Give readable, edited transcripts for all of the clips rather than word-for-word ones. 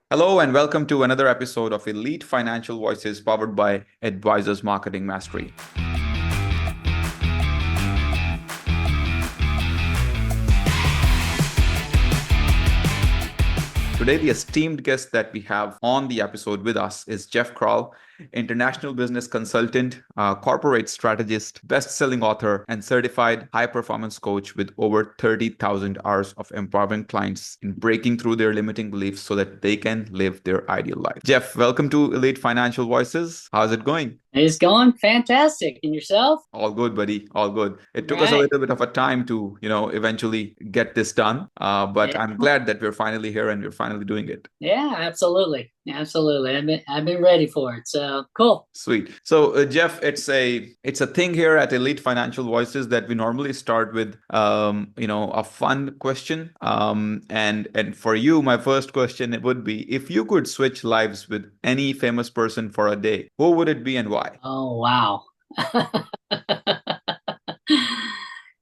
Hello and welcome to another episode of Elite Financial Voices powered by Advisors Marketing Mastery. Today, the esteemed guest that we have on the episode with us is Jeff Kroll, international business consultant, corporate strategist, best-selling author, and certified high-performance coach with over 30,000 hours of empowering clients in breaking through their limiting beliefs so that they can live their ideal life. Jeff, welcome to Elite Financial Voices. How's it going? It's going fantastic. And yourself? All good, buddy. All good. It took us a Right. little bit of a time to, eventually get this done. But Yeah. I'm glad that we're finally here and we're finally doing it. Yeah, absolutely. Absolutely. I've been ready for it. So cool. Sweet. So, Jeff, it's a thing here at Elite Financial Voices that we normally start with, a fun question. And for you, my first question it would be, if you could switch lives with any famous person for a day, who would it be and why? Oh, wow.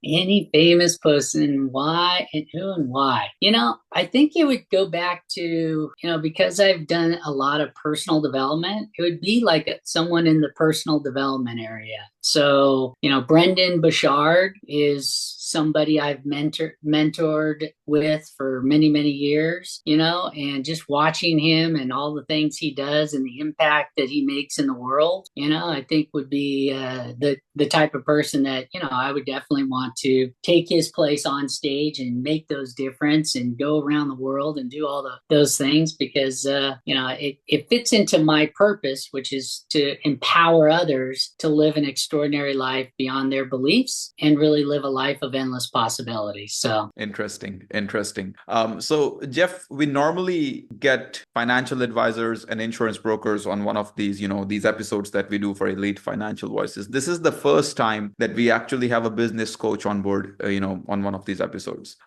Any famous person, why and who and why? I think it would go back to, because I've done a lot of personal development, it would be like someone in the personal development area. So, Brendan Bouchard is somebody I've mentored with for many, many years, and just watching him and all the things he does and the impact that he makes in the world, I think would be the type of person that, I would definitely want to take his place on stage and make those difference and go around the world and do all those things because, it fits into my purpose, which is to empower others to live an extraordinary life beyond their beliefs and really live a life of endless possibilities. So Interesting. So Jeff, we normally get financial advisors and insurance brokers on one of these, these episodes that we do for Elite Financial Voices. This is the first time that we actually have a business coach on board, on one of these episodes.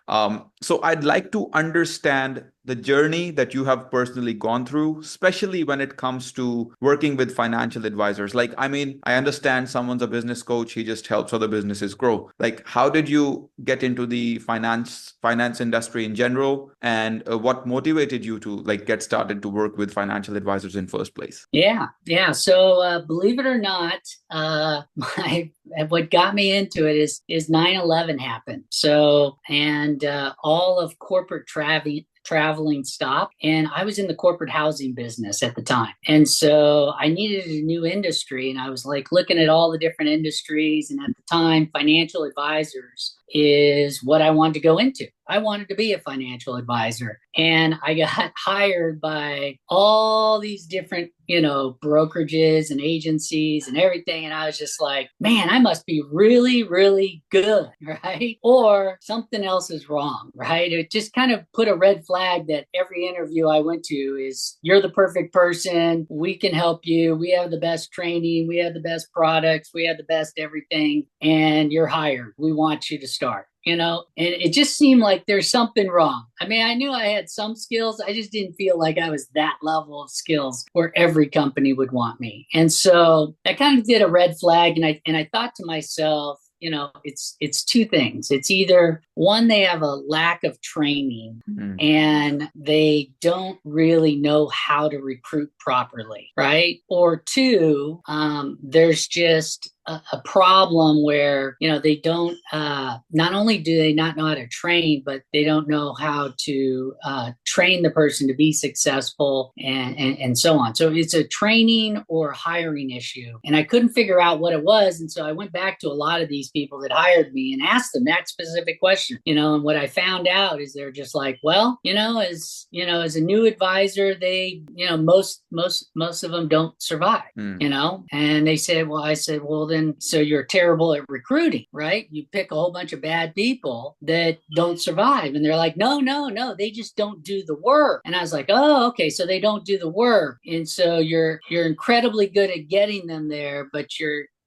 So I'd like to understand the journey that you have personally gone through, especially when it comes to working with financial advisors. Like, I mean, I understand someone's a business coach, he just helps other businesses grow. Like, how did you get into the finance industry in general, and what motivated you to like get started to work with financial advisors in first place? yeah. So believe it or not, my what got me into it is 9/11 happened. So and all of corporate traveling stopped, and I was in the corporate housing business at the time, and so I needed a new industry, and I was like looking at all the different industries, and at the time financial advisors is what I wanted to go into. I wanted to be a financial advisor, and I got hired by all these different brokerages and agencies and everything, and I was just like, man, I must be really, really good, right? Or something else is wrong, right? It just kind of put a red flag that every interview I went to is, you're the perfect person, we can help you, we have the best training, we have the best products, we have the best everything, and you're hired, we want you to start. And it just seemed like there's something wrong. I mean, I knew I had some skills. I just didn't feel like I was that level of skills where every company would want me. And so that kind of did a red flag. And I thought to myself, it's two things. It's either one, they have a lack of training Mm. and they don't really know how to recruit properly, right? Or two, there's just a problem where they don't not only do they not know how to train, but they don't know how to train the person to be successful, and so on. So it's a training or hiring issue, and I couldn't figure out what it was. And so I went back to a lot of these people that hired me and asked them that specific question. And what I found out is they're just like, well, as a new advisor, they most of them don't survive. Mm. And they said, well, I said, well, then, so you're terrible at recruiting, right? You pick a whole bunch of bad people that don't survive. And they're like, no, no, no, they just don't do the work. And I was like, oh, okay, so they don't do the work. And so you're incredibly good at getting them there, but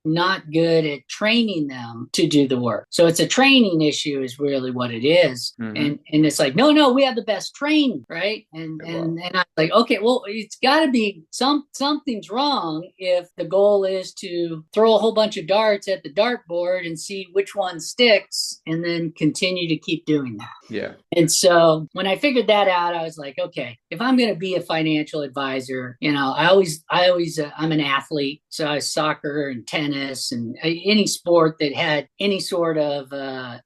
not good at training them to do the work. So it's a training issue is really what it is. And it's like, no, we have the best training, right? And I'm like, okay, well, it's got to be something's wrong if the goal is to throw a whole bunch of darts at the dartboard and see which one sticks and then continue to keep doing that. Yeah. And so when I figured that out, I was like, okay, if I'm going to be a financial advisor, I'm an athlete. So I was soccer and tennis and any sport that had any sort of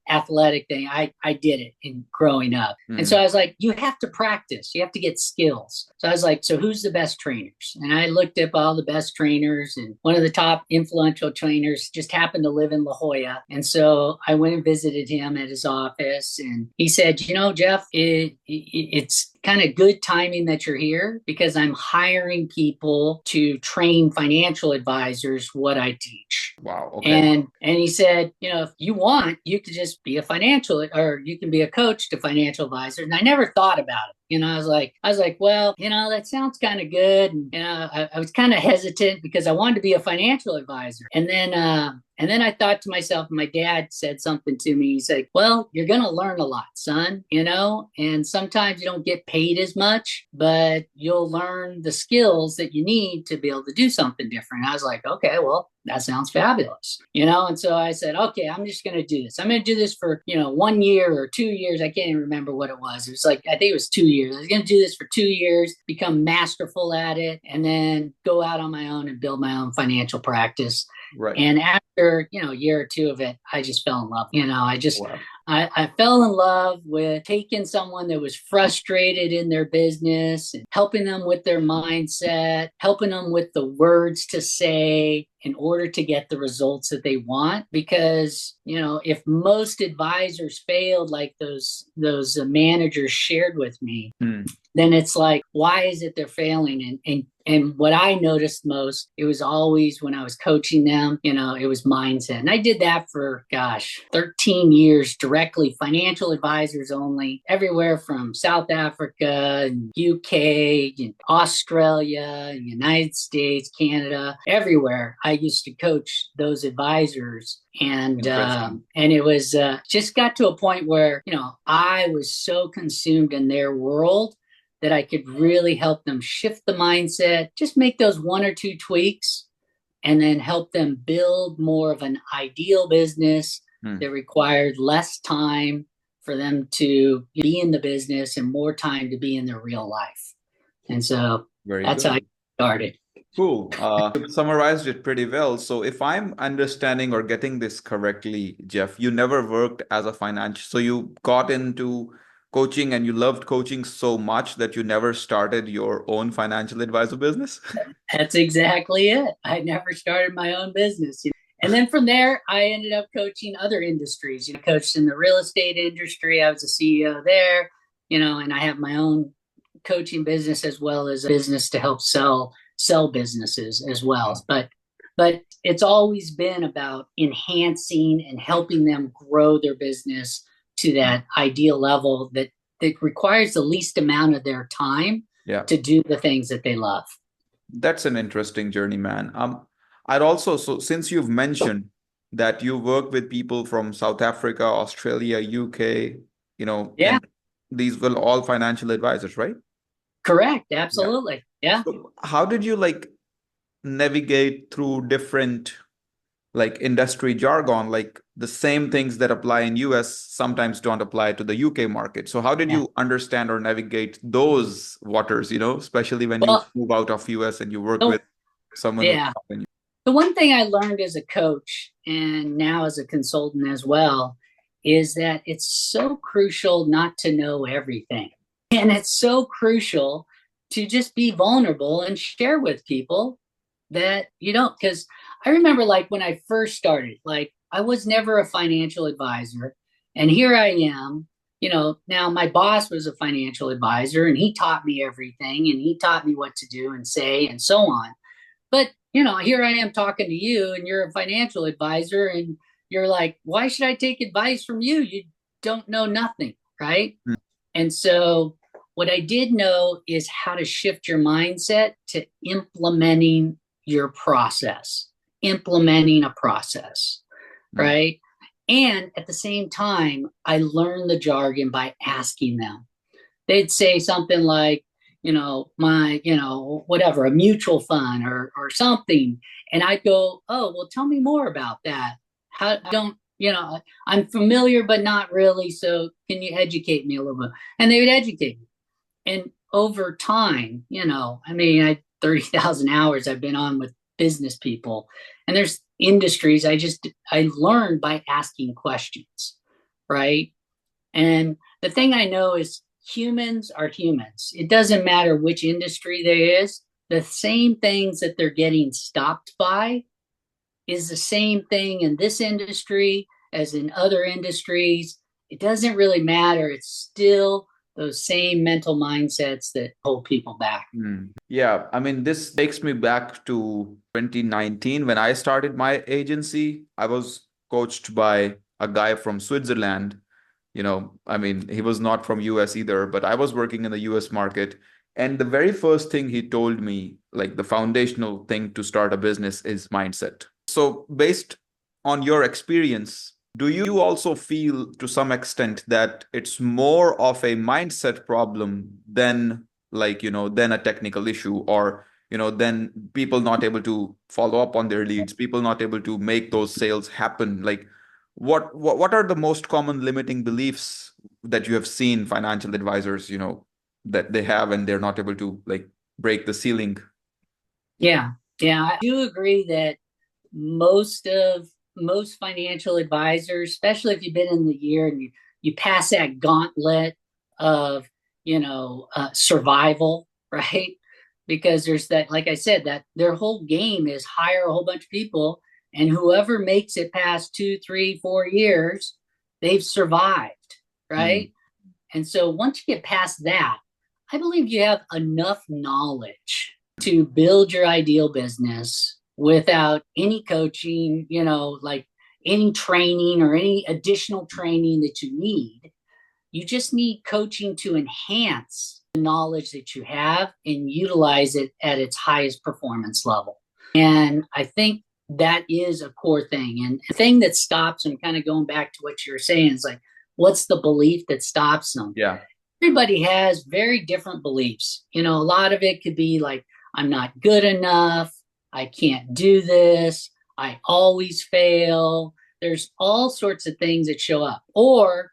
athletic thing. I did it in growing up. And so I was like, you have to practice. You have to get skills. So I was like, so who's the best trainers? And I looked up all the best trainers, and one of the top influential trainers just happened to live in La Jolla. And so I went and visited him at his office, and he said, Jeff, it's kind of good timing that you're here because I'm hiring people to train financial advisors what I teach. Wow. Okay. And he said, if you want, you could just be a financial, or you can be a coach to financial advisors. And I never thought about it. I was like, well, that sounds kind of good. And, I was kind of hesitant because I wanted to be a financial advisor. And then I thought to myself, my dad said something to me. He said, well, you're going to learn a lot, son, and sometimes you don't get paid as much, but you'll learn the skills that you need to be able to do something different. I was like, okay, well, that sounds fabulous, and so I said, okay, I'm just going to do this. I'm going to do this for, 1 year or 2 years. I can't even remember what it was. It was like, I think it was 2 years. I was going to do this for 2 years, become masterful at it, and then go out on my own and build my own financial practice. Right. And after, a year or two of it, I just fell in love. Wow. I fell in love with taking someone that was frustrated in their business and helping them with their mindset, helping them with the words to say in order to get the results that they want. Because, if most advisors failed like those managers shared with me, then it's like, why is it they're failing? And what I noticed most, it was always when I was coaching them, it was mindset. And I did that for, 13 years directly, financial advisors only, everywhere from South Africa, and UK, and Australia, and United States, Canada, everywhere. I used to coach those advisors. And it was just got to a point where, I was so consumed in their world that I could really help them shift the mindset, just make those 1 or 2 tweaks, and then help them build more of an ideal business that required less time for them to be in the business and more time to be in their real life. And so that's how I started. Cool. You summarized it pretty well. So if I'm understanding or getting this correctly, Jeff, you never worked as a financial, so you got into coaching and you loved coaching so much that you never started your own financial advisor business? That's exactly it. I never started my own business. And then from there, I ended up coaching other industries. Coached in the real estate industry. I was a CEO there, and I have my own coaching business as well as a business to help sell businesses as well. But it's always been about enhancing and helping them grow their business to that ideal level that requires the least amount of their time to do the things that they love. That's an interesting journey, man. I'd also, so since you've mentioned that you work with people from South Africa, Australia, UK, and these were all financial advisors, right? Correct. Absolutely. Yeah. So how did you navigate through different industry jargon, the same things that apply in US sometimes don't apply to the UK market. So how did you understand or navigate those waters, especially when you move out of US and you work with someone? The one thing I learned as a coach and now as a consultant as well is that it's so crucial not to know everything. And it's so crucial to just be vulnerable and share with people that you don't, because I remember when I first started, I was never a financial advisor. And here I am, now my boss was a financial advisor and he taught me everything and he taught me what to do and say and so on. But, here I am talking to you and you're a financial advisor and you're like, why should I take advice from you? You don't know nothing, right? And so what I did know is how to shift your mindset to implementing your process. implementing a process, right? And at the same time, I learned the jargon by asking them. They'd say something like, whatever, a mutual fund or something. And I'd go, oh, well, tell me more about that. How don't, I'm familiar, but not really. So can you educate me a little bit? And they would educate me. And over time, I 30,000 hours I've been on with business people, and there's industries I learned by asking questions, right? And the thing I know is humans are humans. It doesn't matter which industry there is. The same things that they're getting stopped by is the same thing in this industry as in other industries. It doesn't really matter. It's still those same mental mindsets that hold people back. Yeah, I mean, this takes me back to 2019 when I started my agency. I was coached by a guy from Switzerland. He was not from US either, but I was working in the US market. And the very first thing he told me, like the foundational thing to start a business, is mindset. So based on your experience, do you also feel to some extent that it's more of a mindset problem than than a technical issue, or then people not able to follow up on their leads, people not able to make those sales happen? Like what are the most common limiting beliefs that you have seen financial advisors, that they have, and they're not able to break the ceiling? Yeah. I do agree that most financial advisors, especially if you've been in the year and you pass that gauntlet of survival, right? Because there's that, like I said, that their whole game is hire a whole bunch of people, and whoever makes it past 2, 3, 4 years, they've survived, right? And so once you get past that, I believe you have enough knowledge to build your ideal business without any coaching, like any training or any additional training that you need. You just need coaching to enhance the knowledge that you have and utilize it at its highest performance level. And I think that is a core thing. And the thing that stops them, kind of going back to what you were saying, is like, what's the belief that stops them? Yeah. Everybody has very different beliefs. A lot of it could be like, I'm not good enough. I can't do this. I always fail. There's all sorts of things that show up. Or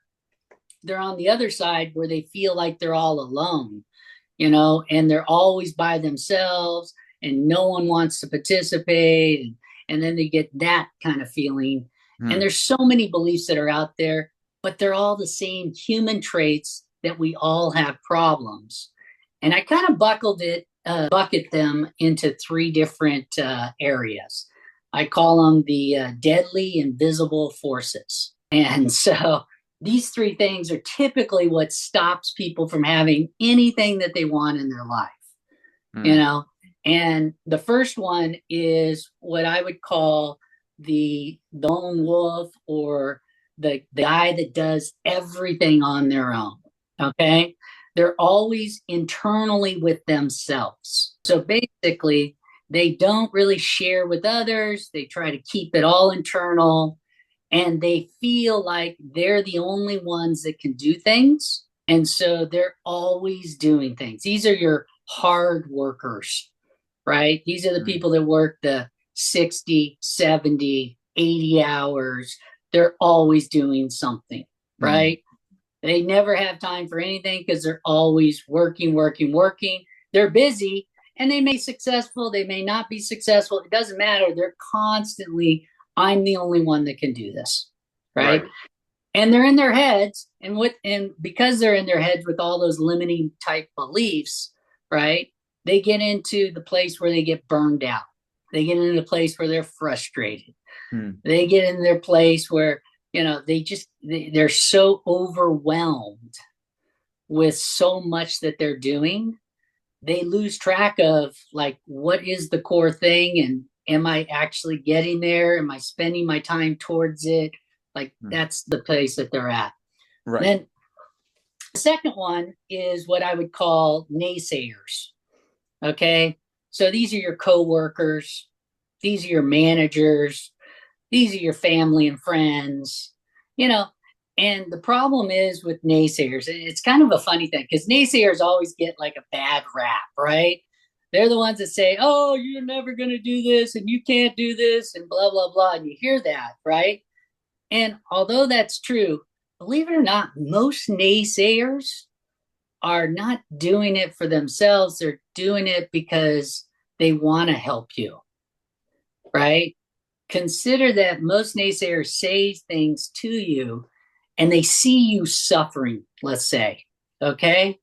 they're on the other side where they feel like they're all alone, and they're always by themselves and no one wants to participate. And then they get that kind of feeling. And there's so many beliefs that are out there, but they're all the same human traits that we all have problems. And I kind of bucket them into 3 different areas. I call them the deadly invisible forces. And so these 3 things are typically what stops people from having anything that they want in their life. And the first one is what I would call the lone wolf, or the guy that does everything on their own. Okay. They're always internally with themselves. So basically, they don't really share with others. They try to keep it all internal, and they feel like they're the only ones that can do things. And so they're always doing things. These are your hard workers, right? These are the people that work the 60, 70, 80 hours. They're always doing something, right? They never have time for anything because they're always working. They're busy, and they may be successful. They may not be successful. It doesn't matter. They're constantly, I'm the only one that can do this, right? And they're in their heads, and because they're in their heads with all those limiting type beliefs, right? They get into the place where they get burned out. They get into the place where they're frustrated. They get in their place where they're so overwhelmed with so much that they're doing, they lose track of like, what is the core thing, and am I actually getting there? Am I spending my time towards it? Like that's the place that they're at. Right. Then the second one is what I would call naysayers. Okay. So these are your coworkers, these are your managers, these are your family and friends, you know. And the problem is with naysayers, it's kind of a funny thing because naysayers always get like a bad rap, right? They're the ones that say, oh, you're never going to do this and you can't do this and blah, blah, blah. And you hear that, right? And although that's true, believe it or not, most naysayers are not doing it for themselves. They're doing it because they want to help you, right? Consider that most naysayers say things to you and they see you suffering, let's say, okay?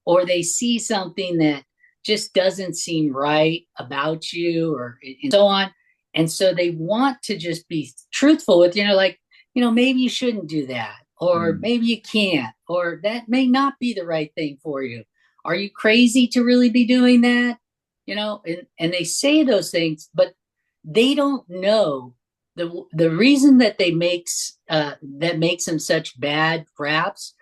Or they see something that just doesn't seem right about you or and so on. And so they want to just be truthful with you, like, maybe you shouldn't do that, or maybe you can't, or that may not be the right thing for you. Are you crazy to really be doing that? And they say those things, but they don't know the reason that that makes them such bad raps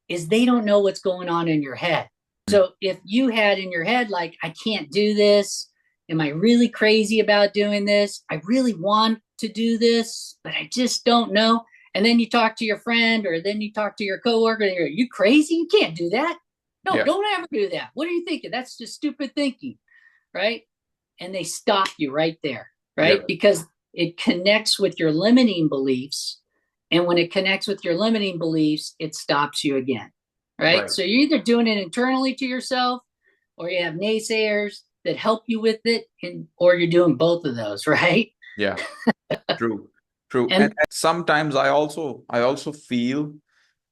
is they don't know what's going on in your head. So if you had in your head, like, I can't do this. Am I really crazy about doing this? I really want to do this, but I just don't know. And then you talk to your friend, or then you talk to your coworker, and you're, you crazy? You can't do that. No, Yeah. Don't ever do that. What are you thinking? That's just stupid thinking, right? And they stop you right there, right? Yeah. Because it connects with your limiting beliefs. And when it connects with your limiting beliefs, it stops you again. Right? So you're either doing it internally to yourself, or you have naysayers that help you with it, or you're doing both of those, right? Yeah. True. True. And And sometimes I also feel,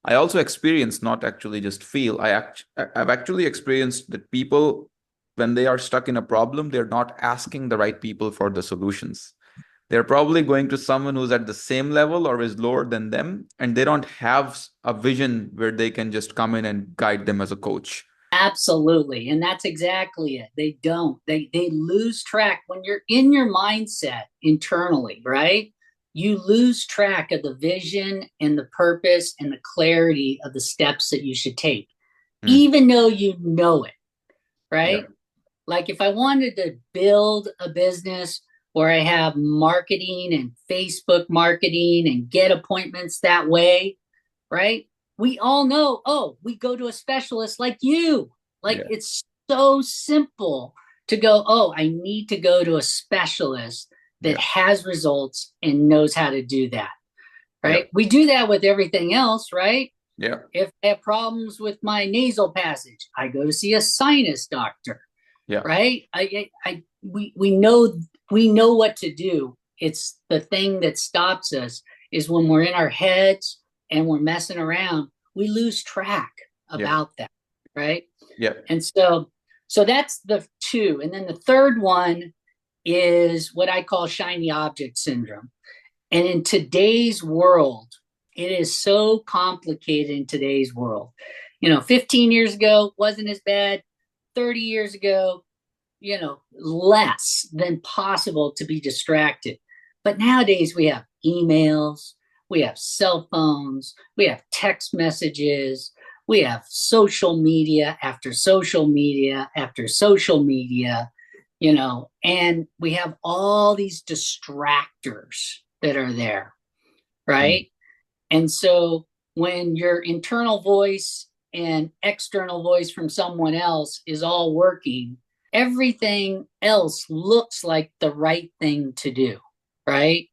I also experience, not actually just feel, I've actually experienced that people, when they are stuck in a problem, they're not asking the right people for the solutions. They're probably going to someone who's at the same level or is lower than them, and they don't have a vision where they can just come in and guide them as a coach. absolutely. And that's exactly it. They don't. They lose track when you're in your mindset internally, right? You lose track of the vision and the purpose and the clarity of the steps that you should take, even though you know it, right? Yeah. Like if I wanted to build a business where I have marketing and Facebook marketing and get appointments that way, right? We all know, oh, we go to a specialist like you. Like Yeah. it's so simple to go, oh, I need to go to a specialist that Yeah. has results and knows how to do that, right? Yeah. We do that with everything else, right? Yeah. If I have problems with my nasal passage, I go to see a sinus doctor, Yeah. right? We know what to do. It's the thing that stops us is when we're in our heads and we're messing around, we lose track about that, right? Yeah. And so that's the two. And then the third one is what I call shiny object syndrome. And in today's world, it is so complicated in today's world. 15 years ago wasn't as bad. 30 years ago, less than possible to be distracted. But nowadays we have emails, we have cell phones, we have text messages, we have social media after social media after social media, and we have all these distractors that are there, right? And so when your internal voice and external voice from someone else is all working, everything else looks like the right thing to do, right?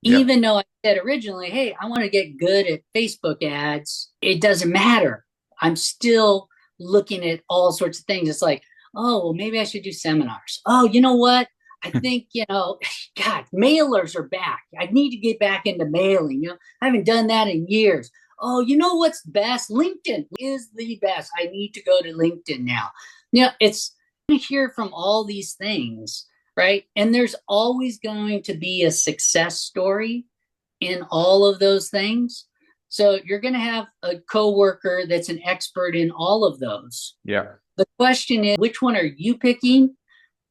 Yeah. Even though I said originally, hey, I want to get good at Facebook ads, it doesn't matter. I'm still looking at all sorts of things. It's like, oh, well, maybe I should do seminars. Oh, you know what? I think, God, mailers are back. I need to get back into mailing. I haven't done that in years. Oh, you know what's best? LinkedIn is the best. I need to go to LinkedIn now. It's to hear from all these things, right? And there's always going to be a success story in all of those things. So you're going to have a coworker that's an expert in all of those. Yeah. The question is, which one are you picking,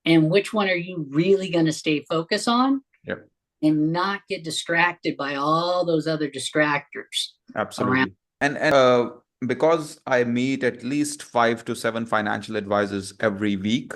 and which one are you really going to stay focused on? Yep. And not get distracted by all those other distractors. Absolutely. Around. And because I meet at least 5 to 7 financial advisors every week,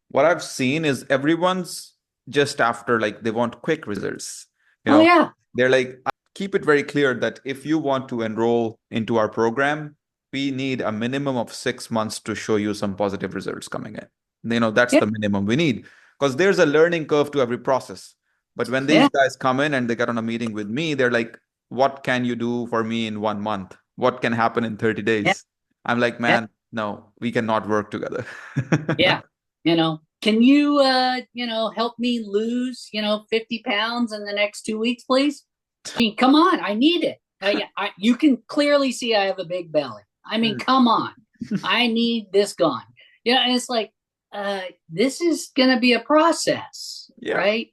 what I've seen is everyone's just after, like, they want quick results. You Oh know, yeah. they're like, keep it very clear that if you want to enroll into our program, we need a minimum of 6 months to show you some positive results coming in. That's Yeah. the minimum we need, because there's a learning curve to every process. But when these Yeah. guys come in and they get on a meeting with me, they're like, what can you do for me in 1 month? What can happen in 30 Yeah. days? I'm like, Yeah. man, no, we cannot work together. Yeah. Can you help me lose 50 pounds in the next 2 weeks, please? I mean, come on, I need it. You can clearly see I have a big belly. I mean, Mm. come on, I need this gone. And it's like, this is going to be a process, Yeah. right?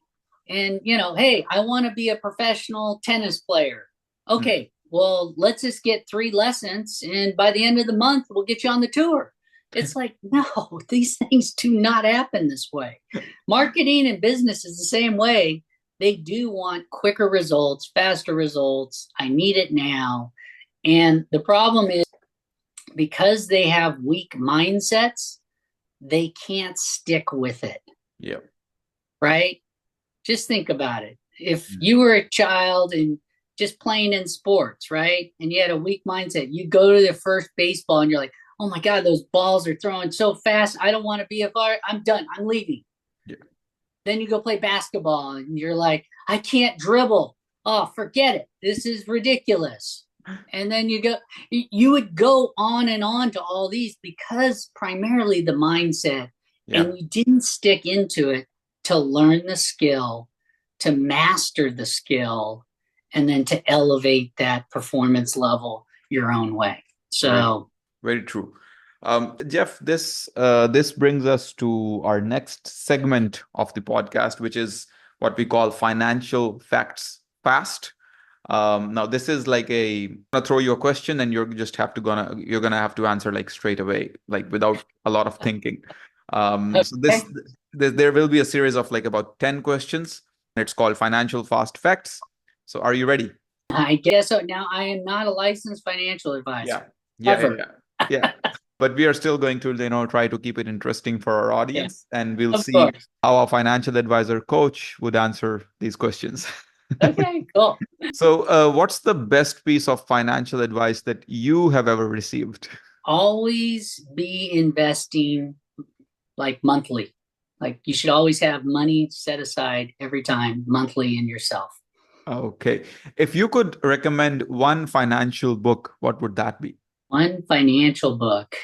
And hey, I want to be a professional tennis player. Mm. Okay, well, let's just get 3 lessons, and by the end of the month, we'll get you on the tour. It's like, no, these things do not happen this way. Marketing and business is the same way. They do want quicker results, faster results. I need it now. And the problem is, because they have weak mindsets, they can't stick with it, Yeah. right? Just think about it. If Mm. you were a child and just playing in sports, right? And you had a weak mindset, you go to the first baseball and you're like, oh my God, those balls are throwing so fast. I don't want to be a fire. I'm done. I'm leaving. Yeah. Then you go play basketball and you're like, I can't dribble. Oh, forget it. This is ridiculous. And then you would go on and on to all these because primarily the mindset, Yeah. and you didn't stick into it to learn the skill, to master the skill, and then to elevate that performance level your own way. So, Very true. Jeff, this brings us to our next segment of the podcast, which is what we call financial facts fast. Now this is like I'm gonna throw you a question, and you're gonna have to answer like straight away, like without a lot of thinking. So okay. there will be a series of like about 10 questions. It's called financial fast facts. So are you ready? I guess so. Now, I am not a licensed financial Yeah. advisor, Yeah, yeah, ever. yeah. Yeah. But we are still going to, try to keep it interesting for our Yeah, audience, and we'll of see course. how our financial advisor coach would answer these questions. Okay, cool. So, what's the best piece of financial advice that you have ever received? Always be investing like monthly. Like, you should always have money set aside every time monthly in yourself. Okay. If you could recommend one financial book, what would that be? One financial book,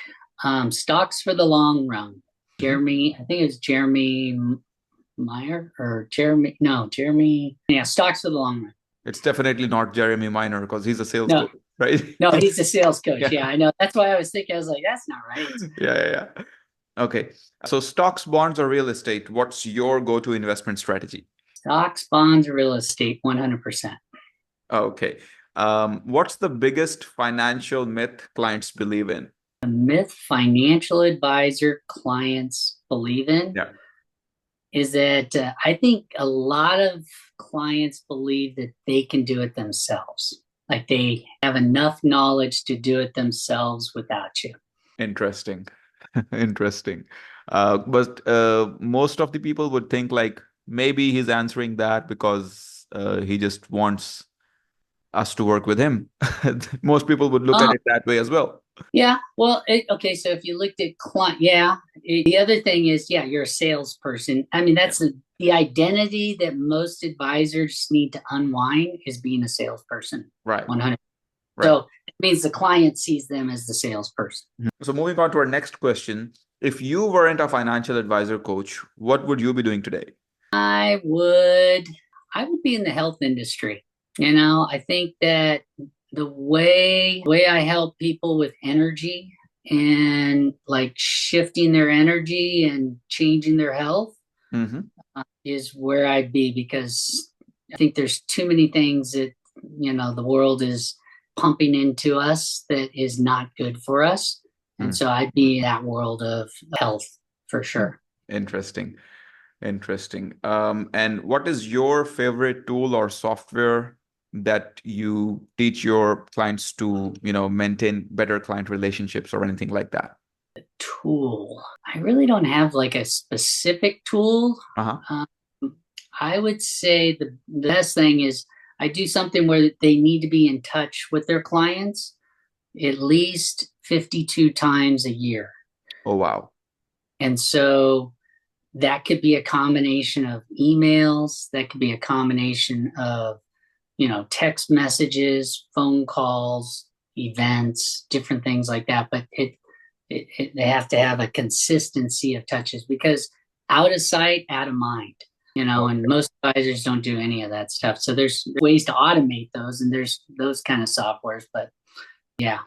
Stocks for the Long Run. Mhm. I think it's Jeremy Meyer or Jeremy, no, Jeremy. Yeah, Stocks for the Long Run. It's definitely not Jeremy Minor, because he's a sales No, coach, right? no, he's a sales coach. Yeah. Yeah, I know. That's why I was thinking, I was like, that's not right. Yeah, yeah, yeah. Okay. So stocks, bonds, or real estate, what's your go-to investment strategy? Stocks, bonds, real estate, 100%. Okay. What's the biggest financial myth clients believe in? The myth financial advisor clients believe in Yeah. is that I think a lot of clients believe that they can do it themselves. Like, they have enough knowledge to do it themselves without you. Interesting. Interesting. But most of the people would think like maybe he's answering that because he just wants us to work with him. Most people would look at Uh, it that way as well. yeah. Well, okay. So if you looked at client, yeah. The other thing is, yeah, you're a salesperson. I mean, Yeah. that's the identity that most advisors need to unwind, is being a salesperson. Right. 100. Right. So it means the client sees them as the salesperson. So moving on to our next question. If you weren't a financial advisor coach, what would you be doing today? I would be in the health industry. I think that the way I help people with energy and like shifting their energy and changing their health Hmm. is where I'd be, because I think there's too many things that the world is pumping into us that is not good for us. And so I'd be in that world of health for sure. Interesting. Interesting. And what is your favorite tool or software that you teach your clients to, maintain better client relationships or anything like that? Tool. I really don't have like a specific tool. Uh-huh. I would say the best thing is I do something where they need to be in touch with their clients at least 52 times a year. Oh, wow. And so that could be a combination of emails, that could be a combination of, text messages, phone calls, events, different things like that. But they have to have a consistency of touches because out of sight, out of mind, Okay. and most advisors don't do any of that stuff. So there's ways to automate those and there's those kind of softwares, but yeah.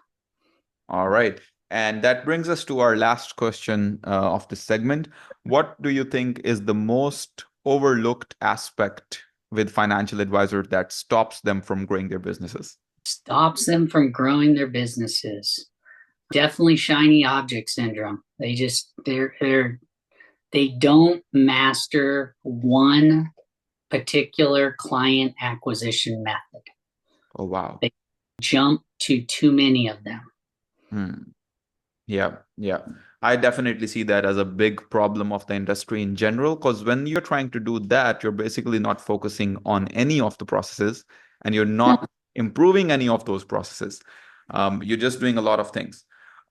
All right. And that brings us to our last question of this segment. What do you think is the most overlooked aspect with financial advisors that stops them from growing their businesses? Stops them from growing their businesses. Definitely shiny object syndrome. They don't master one particular client acquisition method. Oh, wow. They jump to too many of them. Hmm. Yeah, yeah. I definitely see that as a big problem of the industry in general, because when you're trying to do that, you're basically not focusing on any of the processes and you're not improving any of those processes. You're just doing a lot of things.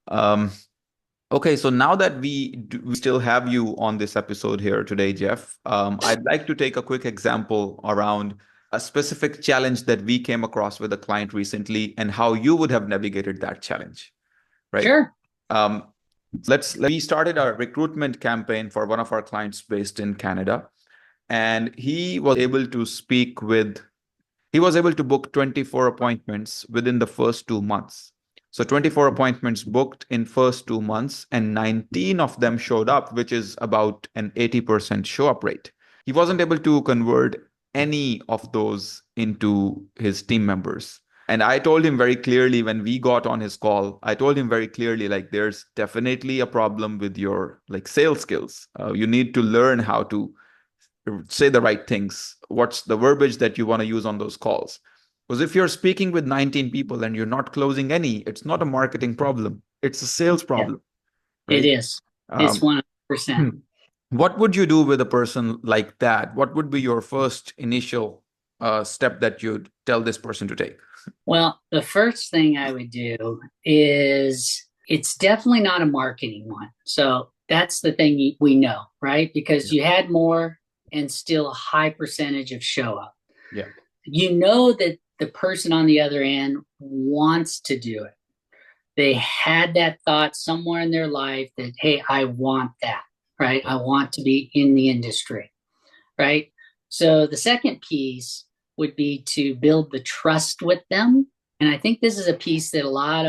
Um, okay, so now that we still have you on this episode here today, Jeff, I'd like to take a quick example around a specific challenge that we came across with a client recently and how you would have navigated that challenge, right? Sure. Um, we started a recruitment campaign for one of our clients based in Canada, and he was able to book 24 appointments within the first 2 months. So 24 appointments booked in first 2 months, and 19 of them showed up, which is about an 80% show up rate. He wasn't able to convert any of those into his team members. And I told him very clearly when we got on his call, I told him very clearly, like, there's definitely a problem with your like sales skills. You need to learn how to say the right things. What's the verbiage that you want to use on those calls? Because if you're speaking with 19 people and you're not closing any, it's not a marketing problem. It's a sales Yeah, problem, it right? is. It's Um, 100%. what would you do with a person like that? What would be your first initial step that you'd tell this person to take? Well, the first thing I would do is it's definitely not a marketing one. So that's the thing we know, right? Because Yeah. you had more and still a high percentage of show up. Yeah. You know that the person on the other end wants to do it. They had that thought somewhere in their life that, hey, I want that, right? I want to be in the industry, right? So the second piece would be to build the trust with them. And I think this is a piece that a lot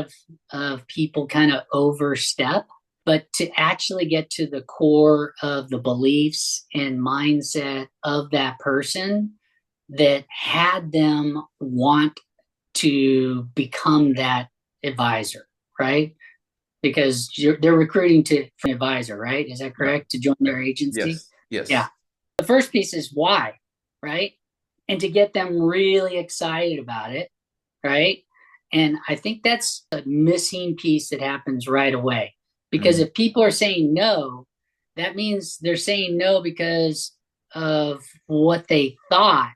of people kind of overstep, but to actually get to the core of the beliefs and mindset of that person that had them want to become that advisor, right? Because they're recruiting for an advisor, right? Is that Yeah. correct? To join their Yeah. agency? Yes. Yes. Yeah. The first piece is why, right? And to get them really excited about it, right? And I think that's a missing piece that happens right away. Because if people are saying no, that means they're saying no because of what they thought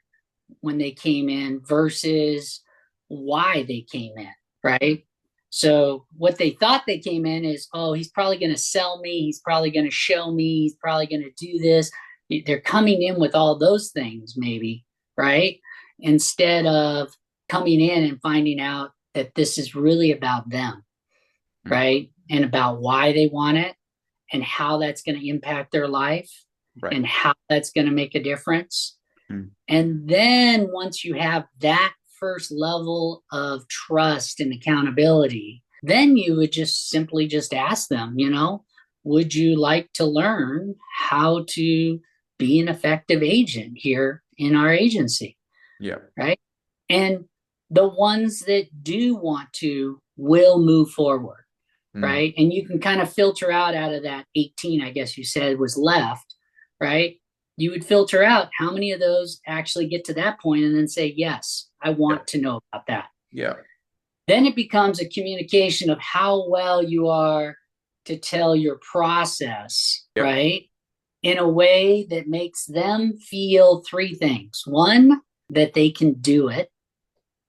when they came in versus why they came in, right? So what they thought they came in is, oh, he's probably going to sell me. He's probably going to show me. He's probably going to do this. They're coming in with all those things, maybe, right? Instead of coming in and finding out that this is really about them, right? And about why they want it and how that's going to impact their life Right. and how that's going to make a difference. Mm. And then once you have that first level of trust and accountability, then you would just simply just ask them, would you like to learn how to be an effective agent here in our agency? Yeah. Right. And the ones that do want to will move forward. Right. And you can kind of filter out of that 18, I guess you said was left. Right. You would filter out how many of those actually get to that point and then say, yes, I want to know about that. Yeah. Then it becomes a communication of how well you are to tell your process, right? in a way that makes them feel three things. One, that they can do it,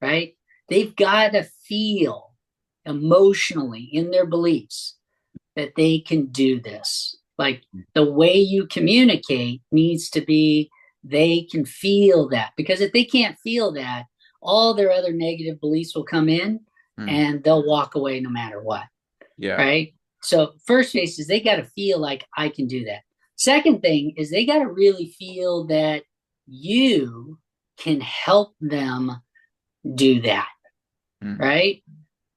right? They've got to feel emotionally in their beliefs that they can do this. Like the way you communicate needs to be they can feel that, because if they can't feel that, all their other negative beliefs will come in and they'll walk away no matter what. Yeah. Right. So first phase is they got to feel like I can do that. Second thing is they got to really feel that you can help them do that. Right.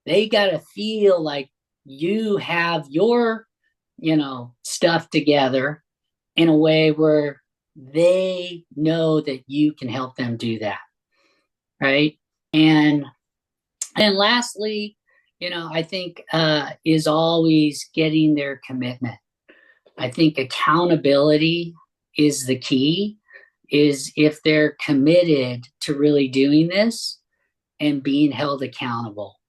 They got to feel like you have your, stuff together in a way where they know that you can help them do that. Right. And lastly, I think is always getting their commitment. I think accountability is the key, is if they're committed to really doing this and being held accountable.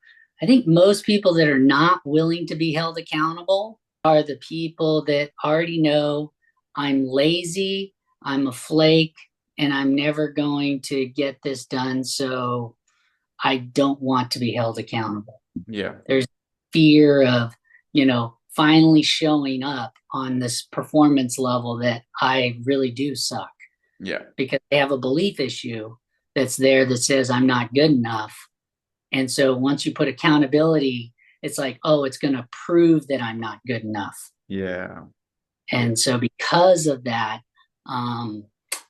I think most people that are not willing to be held accountable are the people that already know I'm lazy, I'm a flake, and I'm never going to get this done. So I don't want to be held accountable. Yeah. There's fear of, finally showing up on this performance level that I really do suck. Yeah. Because they have a belief issue that's there that says I'm not good enough. And so once you put accountability, it's like, oh, it's going to prove that I'm not good enough. Yeah. And so because of that,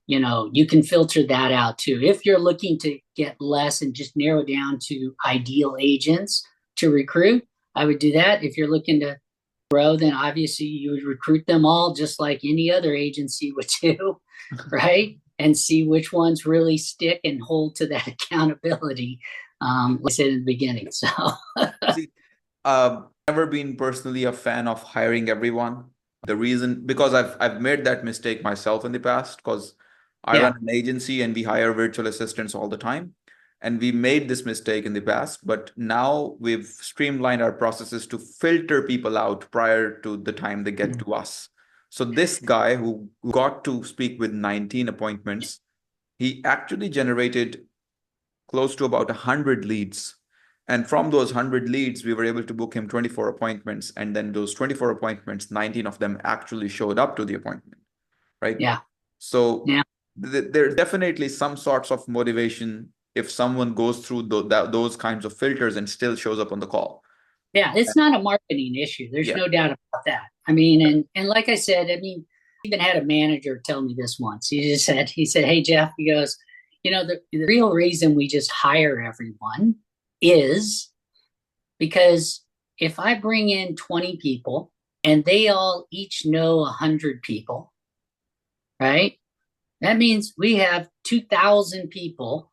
you can filter that out too. If you're looking to get less and just narrow down to ideal agents to recruit, I would do that. If you're looking to grow, then obviously you would recruit them all just like any other agency would do, right? And see which ones really stick and hold to that accountability. Like I said in the beginning. So, see, never been personally a fan of hiring everyone. The reason, because I've made that mistake myself in the past, because I run an agency and we hire virtual assistants all the time. And we made this mistake in the past, but now we've streamlined our processes to filter people out prior to the time they get to us. So this guy who got to speak with 19 appointments, he actually generated close to about 100 leads. And from those 100 leads, we were able to book him 24 appointments. And then those 24 appointments, 19 of them actually showed up to the appointment, right? Yeah. So there's definitely some sorts of motivation if someone goes through those kinds of filters and still shows up on the call. Yeah, it's not a marketing issue. There's no doubt about that. I mean, and like I said, I even had a manager tell me this once. He said, hey, Jeff, he goes, the real reason we just hire everyone is because if I bring in 20 people and they all each know 100 people, right? That means we have 2,000 people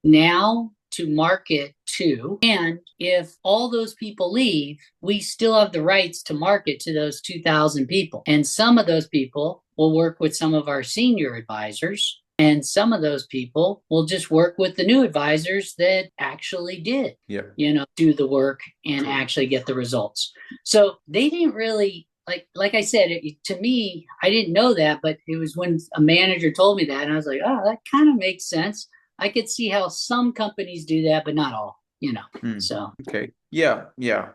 now to market to. And if all those people leave, we still have the rights to market to those 2,000 people. And some of those people will work with some of our senior advisors. And some of those people will just work with the new advisors that actually did, do the work and actually get the results. So they didn't really, like I said, to me, I didn't know that, but it was when a manager told me that, and I was like, oh, that kind of makes sense. I could see how some companies do that, but not all, so. Okay. Yeah.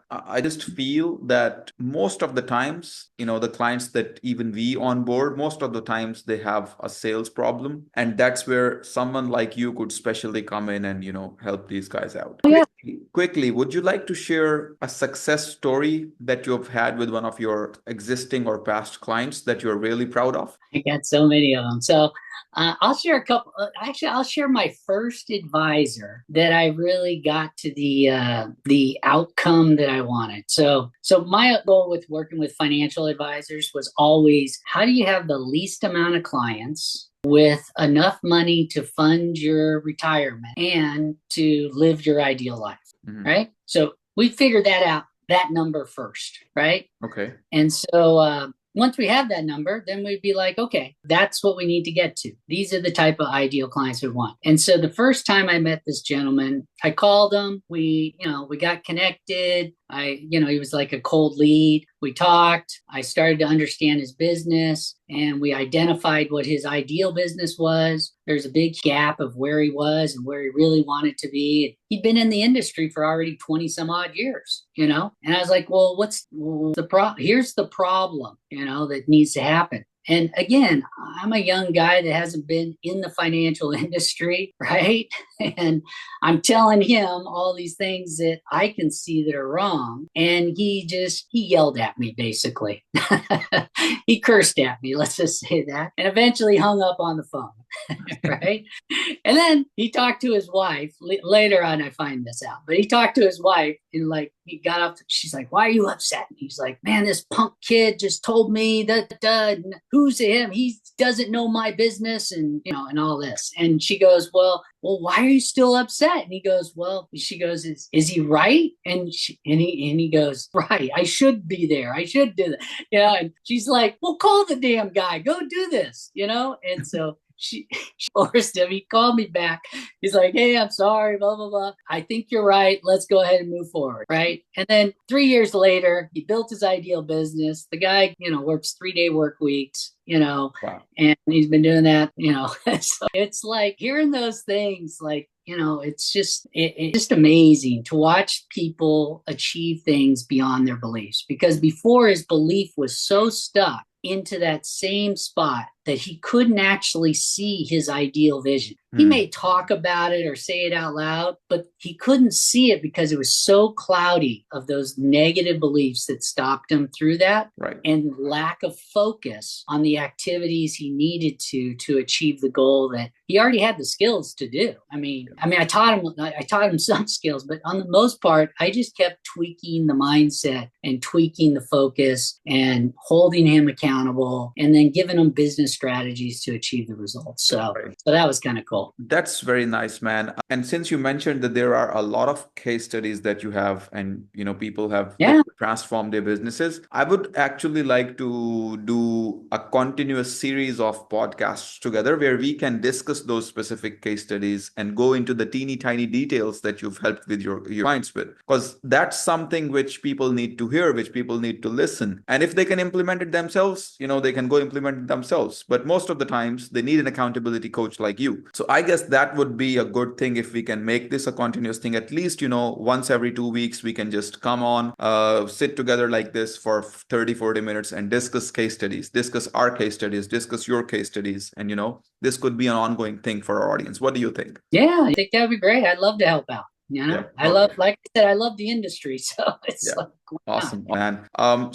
I just feel that most of the times, the clients that even we onboard, most of the times they have a sales problem. And that's where someone like you could specially come in and, help these guys out. Yeah. Quickly, would you like to share a success story that you've had with one of your existing or past clients that you're really proud of? I got so many of them. So I'll share a couple. Actually, I'll share my first advisor that I really got to the outcome that I wanted. So my goal with working with financial advisors was always, how do you have the least amount of clients with enough money to fund your retirement and to live your ideal life, right? So we figured that out, that number first, right? Okay. And so once we have that number, then we'd be like, okay, that's what we need to get to. These are the type of ideal clients we want. And so the first time I met this gentleman, I called him. We got connected. He was like a cold lead. we talked. I started to understand his business, and we identified what his ideal business was. There's a big gap of where he was and where he really wanted to be. He'd been in the industry for already 20 some odd years, And I was like, well, what's the problem? Here's the problem, that needs to happen. And again, I'm a young guy that hasn't been in the financial industry, right? And I'm telling him all these things that I can see that are wrong. And he yelled at me, basically. He cursed at me, let's just say that, and eventually hung up on the phone, right? And then he talked to his wife. Later on, I find this out, but he talked to his wife and he got up. She's like, "Why are you upset?" And he's like, "Man, this punk kid just told me that who's him? He doesn't know my business and all this." And she goes, well, why are you still upset? And he goes, she goes, is he right? And he goes, right. I should be there. I should do that. And she's like, well, call the damn guy. Go do this, And so she forced him. He called me back. He's like, hey, I'm sorry, blah, blah, blah. I think you're right. Let's go ahead and move forward. Right. And then 3 years later, he built his ideal business. The guy, works 3-day work weeks. Wow. And he's been doing that, So it's like hearing those things, it's just amazing to watch people achieve things beyond their beliefs, because before his belief was so stuck into that same spot that he couldn't actually see his ideal vision. He may talk about it or say it out loud, but he couldn't see it because it was so cloudy of those negative beliefs that stopped him through that. Right. And lack of focus on the activities he needed to achieve the goal that he already had the skills to do. I taught him some skills, but on the most part, I just kept tweaking the mindset and tweaking the focus and holding him accountable, and then giving him business strategies to achieve the results. So that was kind of cool. That's very nice, man. And since you mentioned that there are a lot of case studies that you have, and people have transformed their businesses, I would actually like to do a continuous series of podcasts together where we can discuss those specific case studies and go into the teeny tiny details that you've helped with your clients with, because that's something which people need to hear, which people need to listen. And if they can implement it themselves, they can go implement it themselves. But most of the times they need an accountability coach like you. So I guess that would be a good thing if we can make this a continuous thing. At least, once every 2 weeks, we can just come on, sit together like this for 30-40 minutes and discuss case studies, discuss our case studies, discuss your case studies. And, this could be an ongoing thing for our audience. What do you think? Yeah, I think that would be great. I'd love to help out. I love, like I said, I love the industry. So it's awesome, man.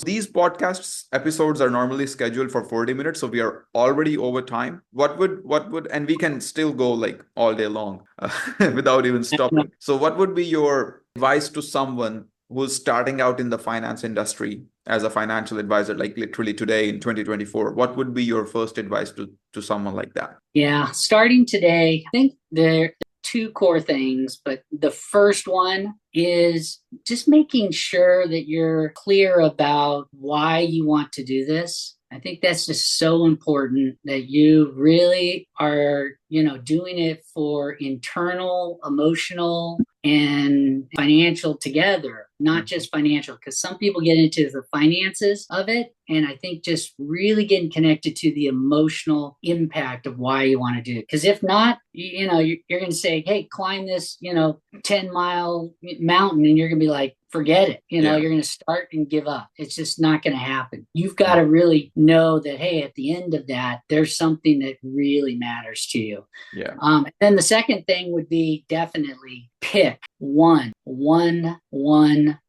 These podcasts episodes are normally scheduled for 40 minutes. So we are already over time. What would, and we can still go like all day long without even stopping. So what would be your advice to someone who's starting out in the finance industry as a financial advisor, like literally today in 2024? What would be your first advice to someone like that? Yeah, starting today, I think there are 2 core things, but the first one is just making sure that you're clear about why you want to do this. I think that's just so important, that you really are, doing it for internal, emotional, and financial together, not just financial, because some people get into the finances of it. And I think just really getting connected to the emotional impact of why you want to do it. Because if not, you're going to say, hey, climb this, 10-mile mountain. And you're going to be like, forget it. You're going to start and give up. It's just not going to happen. You've got to really know that, hey, at the end of that, there's something that really matters to you. Yeah. And then the second thing would be definitely pick one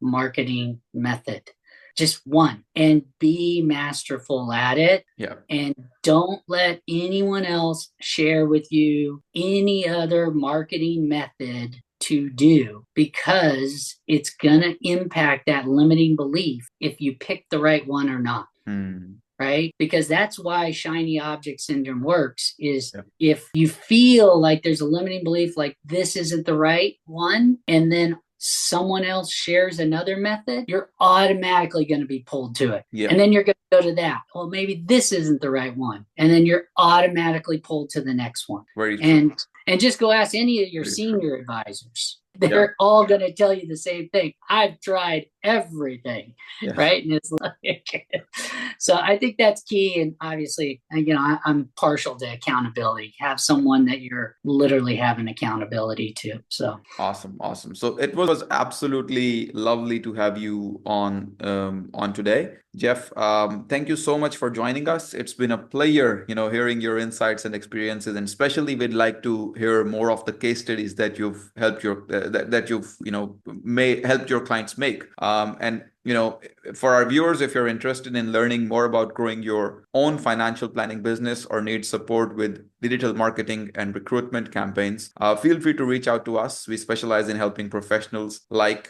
marketing method. Just one, and be masterful at it. Yeah. And don't let anyone else share with you any other marketing method to do, because it's going to impact that limiting belief if you pick the right one or not. Right? Because that's why shiny object syndrome works, is if you feel like there's a limiting belief, like this isn't the right one, and then someone else shares another method, you're automatically going to be pulled to it. Yeah. And then you're going to go to that. Well, maybe this isn't the right one. And then you're automatically pulled to the next one. Very true. And just go ask any of your senior advisors. They're all going to tell you the same thing. I've tried everything, Yeah. right? And it's like, so I think that's key. And obviously, I'm partial to accountability. Have someone that you're literally having accountability to. So Awesome, awesome. So it was absolutely lovely to have you on today, Jeff. Thank you so much for joining us. It's been a pleasure, hearing your insights and experiences, and especially we'd like to hear more of the case studies that you've helped that you've may helped your clients make. And for our viewers, if you're interested in learning more about growing your own financial planning business or need support with digital marketing and recruitment campaigns, feel free to reach out to us. We specialize in helping professionals like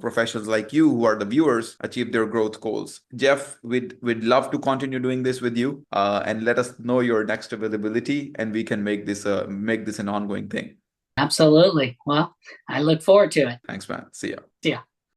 professionals like you who are the viewers achieve their growth goals. Jeff, we'd love to continue doing this with you, and let us know your next availability, and we can make this an ongoing thing. absolutely. Well, I look forward to it. Thanks, man. See ya. Yeah.